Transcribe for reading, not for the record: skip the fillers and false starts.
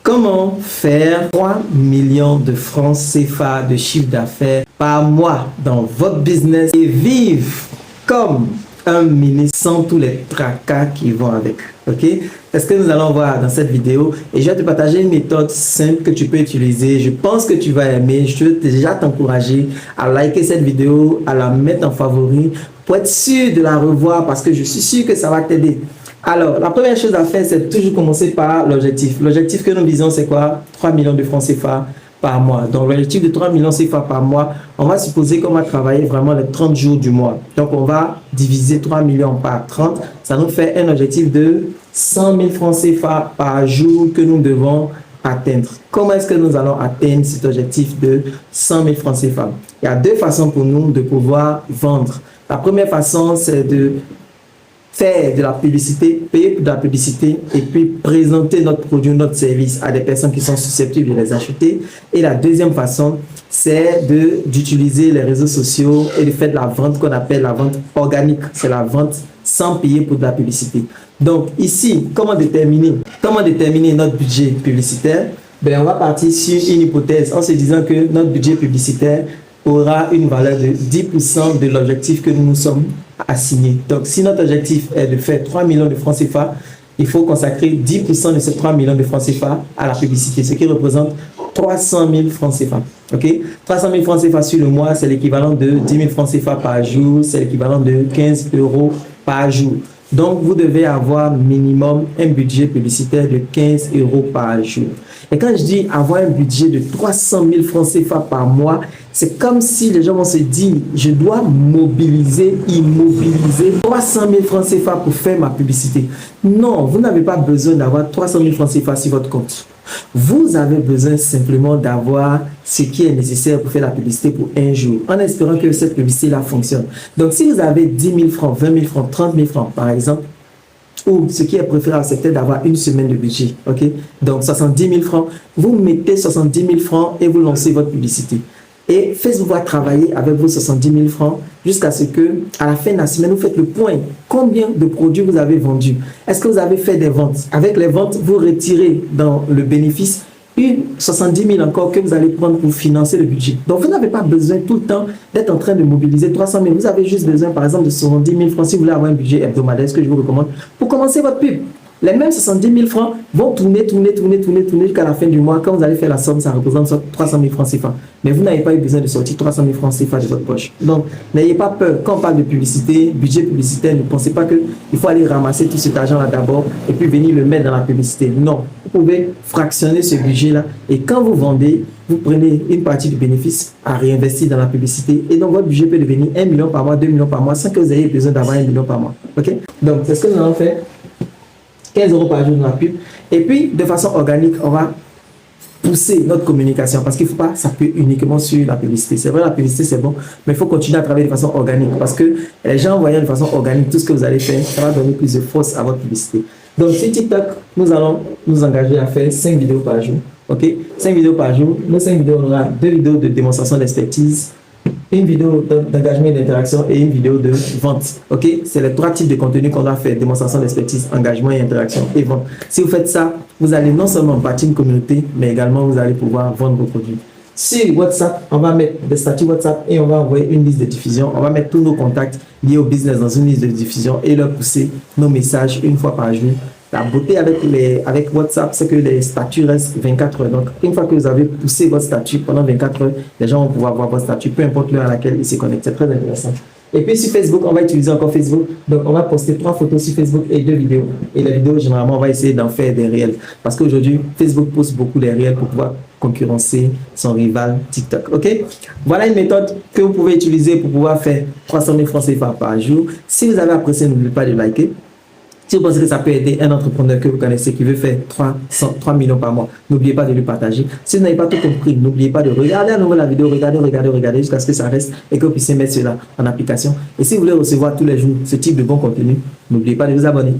Comment faire 3 millions de francs CFA de chiffre d'affaires par mois dans votre business et vivre comme un ministre sans tous les tracas qui vont avec? Ok? C'est ce que nous allons voir dans cette vidéo et je vais te partager une méthode simple que tu peux utiliser. Je pense que tu vas aimer. Je veux déjà t'encourager à liker cette vidéo, à la mettre en favori pour être sûr de la revoir parce que je suis sûr que ça va t'aider. Alors, la première chose à faire, c'est toujours commencer par l'objectif. L'objectif que nous visons, c'est quoi? 3 millions de francs CFA par mois. Donc, l'objectif de 3 millions CFA par mois, on va supposer qu'on va travailler vraiment les 30 jours du mois. Donc, on va diviser 3 millions par 30. Ça nous fait un objectif de 100 000 francs CFA par jour que nous devons atteindre. Comment est-ce que nous allons atteindre cet objectif de 100 000 francs CFA? Il y a deux façons pour nous de pouvoir vendre. La première façon, c'est de faire de la publicité, payer pour de la publicité et puis présenter notre produit, notre service à des personnes qui sont susceptibles de les acheter. Et la deuxième façon, c'est d'utiliser les réseaux sociaux et de faire de la vente qu'on appelle la vente organique. C'est la vente sans payer pour de la publicité. Donc ici, comment déterminer notre budget publicitaire? Ben, on va partir sur une hypothèse en se disant que notre budget publicitaire aura une valeur de 10% de l'objectif que nous nous sommes assignés. Donc, si notre objectif est de faire 3 millions de francs CFA, il faut consacrer 10% de ces 3 millions de francs CFA à la publicité, ce qui représente 300 000 francs CFA. Ok? 300 000 francs CFA sur le mois, c'est l'équivalent de 10 000 francs CFA par jour, c'est l'équivalent de 15 € par jour. Donc, vous devez avoir minimum un budget publicitaire de 15 € par jour. Et quand je dis avoir un budget de 300 000 francs CFA par mois, c'est comme si les gens vont se dire, je dois immobiliser 300 000 francs CFA pour faire ma publicité. Non, vous n'avez pas besoin d'avoir 300 000 francs CFA sur votre compte. Vous avez besoin simplement d'avoir ce qui est nécessaire pour faire la publicité pour un jour, en espérant que cette publicité-là fonctionne. Donc, si vous avez 10 000 francs, 20 000 francs, 30 000 francs, par exemple, ou ce qui est préférable, c'est peut-être d'avoir une semaine de budget. Ok? Donc, 70 000 francs, vous mettez 70 000 francs et vous lancez votre publicité. Et Facebook va travailler avec vos 70 000 francs jusqu'à ce que, à la fin de la semaine, vous faites le point. Combien de produits vous avez vendus? Est-ce que vous avez fait des ventes? Avec les ventes, vous retirez dans le bénéfice une 70 000 encore que vous allez prendre pour financer le budget. Donc, vous n'avez pas besoin tout le temps d'être en train de mobiliser 300 000. Vous avez juste besoin, par exemple, de 70 000 francs si vous voulez avoir un budget hebdomadaire, ce que je vous recommande, pour commencer votre pub. Les mêmes 70 000 francs vont tourner jusqu'à la fin du mois. Quand vous allez faire la somme, ça représente 300 000 francs CFA. Mais vous n'avez pas eu besoin de sortir 300 000 francs CFA de votre poche. Donc, n'ayez pas peur. Quand on parle de publicité, budget publicitaire, ne pensez pas qu'il faut aller ramasser tout cet argent-là d'abord et puis venir le mettre dans la publicité. Non. Vous pouvez fractionner ce budget-là et quand vous vendez, vous prenez une partie du bénéfice à réinvestir dans la publicité et donc votre budget peut devenir 1 million par mois, 2 millions par mois sans que vous ayez besoin d'avoir 1 million par mois. Ok? Donc, c'est ce que nous allons faire. 15 € par jour dans la pub. Et puis, de façon organique, on va pousser notre communication parce qu'il ne faut pas s'appuyer uniquement sur la publicité. C'est vrai, la publicité, c'est bon, mais il faut continuer à travailler de façon organique parce que les gens voyant de façon organique tout ce que vous allez faire, ça va donner plus de force à votre publicité. Donc, sur TikTok, nous allons nous engager à faire 5 vidéos par jour. Ok? 5 vidéos par jour. Nos 5 vidéos, on aura 2 vidéos de démonstration d'expertise, une vidéo d'engagement et d'interaction et une vidéo de vente. Ok? C'est les 3 types de contenus qu'on doit faire: démonstration d'expertise, engagement et interaction et vente. Si vous faites ça, vous allez non seulement bâtir une communauté, mais également vous allez pouvoir vendre vos produits. Sur WhatsApp, on va mettre des statuts WhatsApp et on va envoyer une liste de diffusion. On va mettre tous nos contacts liés au business dans une liste de diffusion et leur pousser nos messages une fois par jour. La beauté avec WhatsApp, c'est que les statuts restent 24 heures. Donc, une fois que vous avez poussé votre statut pendant 24 heures, les gens vont pouvoir voir votre statut, peu importe l'heure à laquelle ils se connectent. C'est très intéressant. Et puis sur Facebook, on va utiliser encore Facebook. Donc, on va poster 3 photos sur Facebook et 2 vidéos. Et les vidéos, généralement, on va essayer d'en faire des réels. Parce qu'aujourd'hui, Facebook poste beaucoup les réels pour pouvoir concurrencer son rival TikTok. Ok? Voilà une méthode que vous pouvez utiliser pour pouvoir faire 300 000 francs CFA par jour. Si vous avez apprécié, n'oubliez pas de liker. Si vous pensez que ça peut aider un entrepreneur que vous connaissez qui veut faire 3 millions par mois, n'oubliez pas de lui partager. Si vous n'avez pas tout compris, n'oubliez pas de regarder à nouveau la vidéo, regardez jusqu'à ce que ça reste et que vous puissiez mettre cela en application. Et si vous voulez recevoir tous les jours ce type de bon contenu, n'oubliez pas de vous abonner.